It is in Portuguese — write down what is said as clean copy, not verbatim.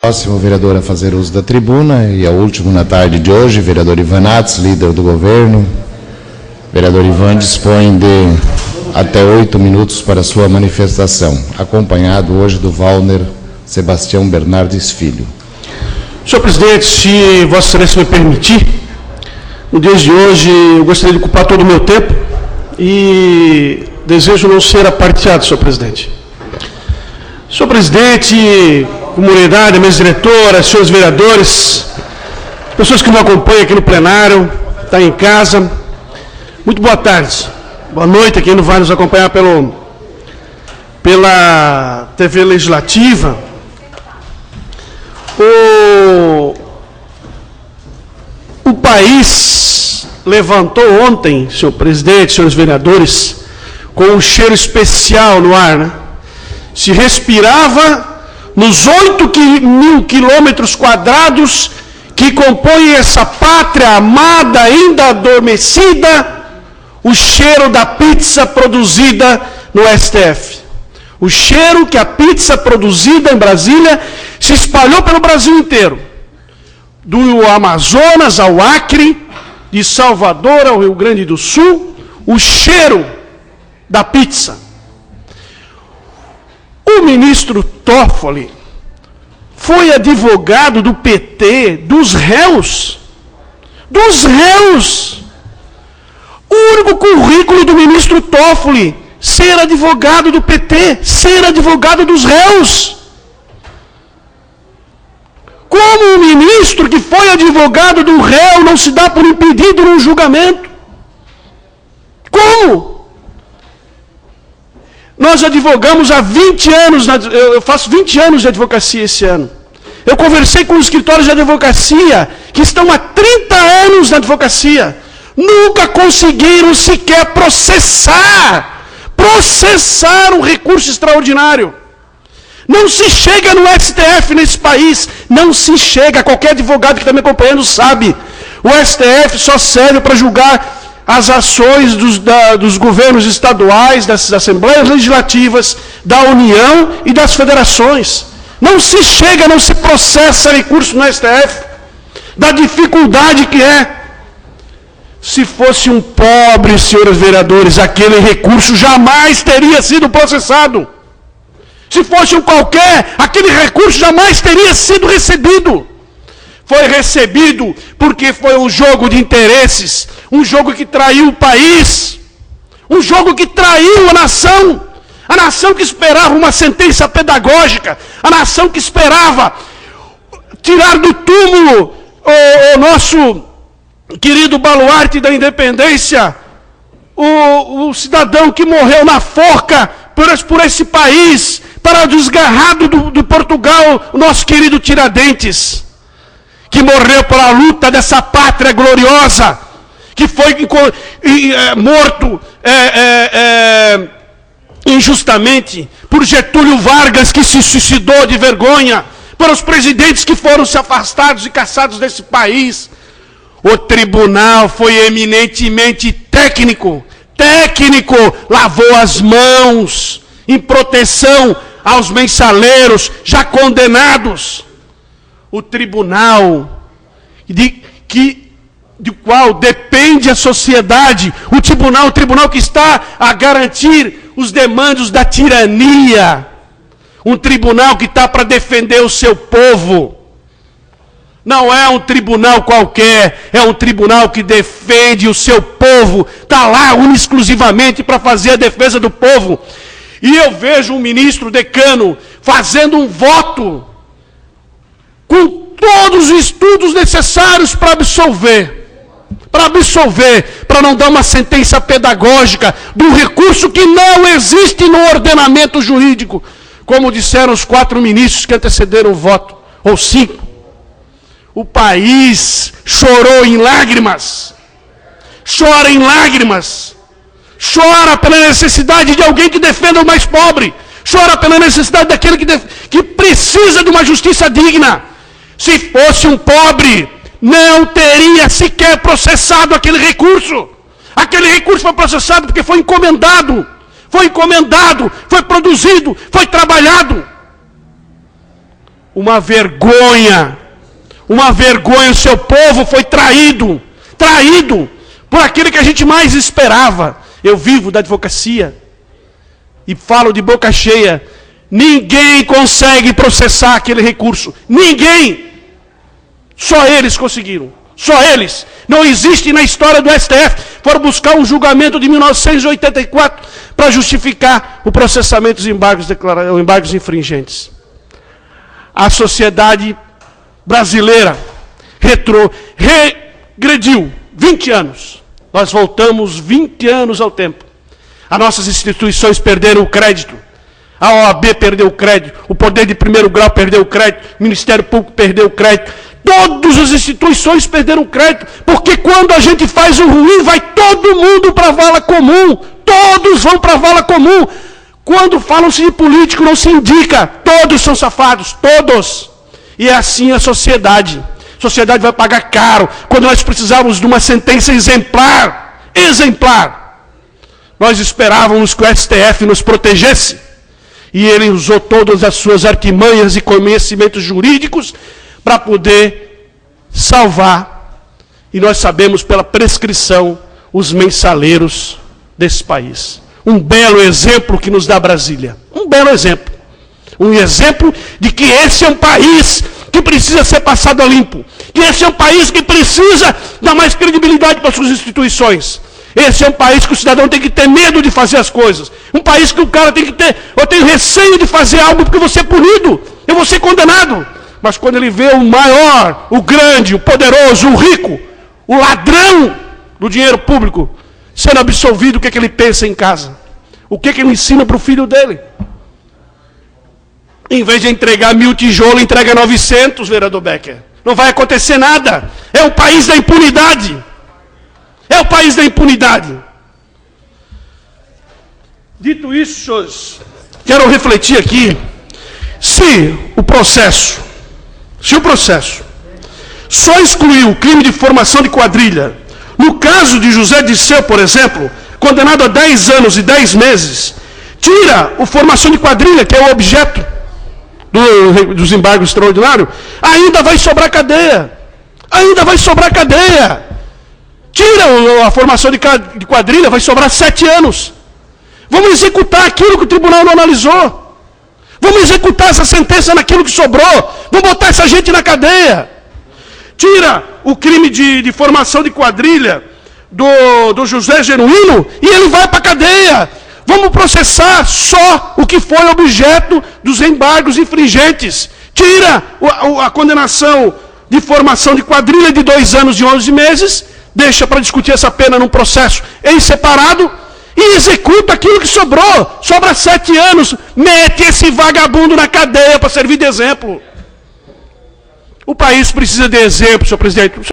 Próximo vereador a fazer uso da tribuna e a último na tarde de hoje, vereador Ivan Nats, líder do governo. Vereador Ivan dispõe de até 8 minutos para sua manifestação, acompanhado hoje do Valner Sebastião Bernardes Filho. Senhor presidente, se Vossa Excelência me permitir, no dia de hoje eu gostaria de ocupar todo o meu tempo e desejo não ser aparteado, senhor presidente. Senhor presidente, comunidade, mesa diretora, senhores vereadores, pessoas que me acompanham aqui no plenário, está em casa, muito boa tarde, boa noite a quem vai nos acompanhar pela TV Legislativa. O país levantou ontem, senhor presidente, senhores vereadores, com um cheiro especial no ar, né? Se respirava nos 8.000 quilômetros quadrados que compõem essa pátria amada, ainda adormecida, o cheiro da pizza produzida no STF. O cheiro que a pizza produzida em Brasília se espalhou pelo Brasil inteiro. Do Amazonas ao Acre, de Salvador ao Rio Grande do Sul, o cheiro da pizza. O ministro Toffoli foi advogado do PT, dos réus. Dos réus! O único currículo do ministro Toffoli, ser advogado do PT, ser advogado dos réus. Como um ministro que foi advogado do réu não se dá por impedido num julgamento? Como? Nós advogamos há 20 anos, eu faço 20 anos de advocacia esse ano. Eu conversei com os escritórios de advocacia que estão há 30 anos na advocacia. Nunca conseguiram sequer processar um recurso extraordinário. Não se chega no STF nesse país, não se chega, qualquer advogado que está me acompanhando sabe. O STF só serve para julgar as ações dos governos estaduais, das assembleias legislativas, da União e das federações. Não se chega, não se processa recurso no STF, da dificuldade que é. Se fosse um pobre, senhores vereadores, aquele recurso jamais teria sido processado. Se fosse um qualquer, aquele recurso jamais teria sido recebido. Foi recebido porque foi um jogo de interesses, um jogo que traiu o país, um jogo que traiu a nação que esperava uma sentença pedagógica, a nação que esperava tirar do túmulo o nosso querido baluarte da independência, o cidadão que morreu na forca por esse país, para desgarrado do Portugal, o nosso querido Tiradentes, que morreu pela luta dessa pátria gloriosa, que foi morto injustamente por Getúlio Vargas, que se suicidou de vergonha, pelos presidentes que foram se afastados e caçados desse país. O tribunal foi eminentemente técnico, lavou as mãos em proteção aos mensaleiros já condenados. O tribunal do qual depende a sociedade, o tribunal que está a garantir os demandos da tirania, um tribunal que está para defender o seu povo. Não é um tribunal qualquer, é um tribunal que defende o seu povo, está lá exclusivamente para fazer a defesa do povo. E eu vejo um ministro decano fazendo um voto com todos os estudos necessários para absolver, para não dar uma sentença pedagógica de um recurso que não existe no ordenamento jurídico, como disseram os 4 ministros que antecederam o voto, ou 5. O país chorou em lágrimas, chora em lágrimas, chora pela necessidade de alguém que defenda o mais pobre, chora pela necessidade daquele que precisa de uma justiça digna. Se fosse um pobre, não teria sequer processado aquele recurso. Aquele recurso foi processado porque foi encomendado, foi produzido, foi trabalhado. Uma vergonha. Uma vergonha. O seu povo foi traído. Traído por aquilo que a gente mais esperava. Eu vivo da advocacia. E falo de boca cheia. Ninguém consegue processar aquele recurso. Ninguém. Só eles conseguiram. Só eles. Não existe na história do STF. Foram buscar um julgamento de 1984 para justificar o processamento dos embargos infringentes. A sociedade brasileira regrediu 20 anos. Nós voltamos 20 anos ao tempo. As nossas instituições perderam o crédito. A OAB perdeu o crédito. O Poder de Primeiro Grau perdeu o crédito. O Ministério Público perdeu o crédito. Todas as instituições perderam o crédito. Porque quando a gente faz o ruim, vai todo mundo para a vala comum. Todos vão para a vala comum. Quando falam-se de político, não se indica. Todos são safados. Todos. E é assim a sociedade. A sociedade vai pagar caro. Quando nós precisávamos de uma sentença exemplar. Exemplar. Nós esperávamos que o STF nos protegesse. E ele usou todas as suas artimanhas e conhecimentos jurídicos para poder salvar. E nós sabemos pela prescrição os mensaleiros desse país. Um belo exemplo que nos dá Brasília. Um belo exemplo. Um exemplo de que esse é um país que precisa ser passado a limpo. Que esse é um país que precisa dar mais credibilidade para suas instituições. Esse é um país que o cidadão tem que ter medo de fazer as coisas. Um país que o cara tem que ter... Eu tenho receio de fazer algo porque eu vou ser punido. Eu vou ser condenado. Mas quando ele vê o maior, o grande, o poderoso, o rico, o ladrão do dinheiro público sendo absolvido, o que é que ele pensa em casa? O que é que ele ensina para o filho dele? Em vez de entregar 1000 tijolos, entrega 900, vereador Becker. Não vai acontecer nada. É o país da impunidade. É o país da impunidade. Dito isso, senhores, quero refletir aqui se o processo só excluiu o crime de formação de quadrilha. No caso de José Disseu, por exemplo, condenado a 10 anos e 10 meses, tira a formação de quadrilha, que é o objeto dos embargos extraordinários, ainda vai sobrar cadeia. Ainda vai sobrar cadeia. Tira a formação de quadrilha, vai sobrar 7 anos. Vamos executar aquilo que o tribunal não analisou. Vamos executar essa sentença naquilo que sobrou. Vamos botar essa gente na cadeia. Tira o crime de formação de quadrilha do José Genuíno e ele vai para a cadeia. Vamos processar só o que foi objeto dos embargos infringentes. Tira a condenação de formação de quadrilha de 2 anos e 11 meses, deixa para discutir essa pena num processo em separado e executa aquilo que sobrou. Sobra 7 anos, mete esse vagabundo na cadeia para servir de exemplo. O país precisa de exemplo, senhor presidente.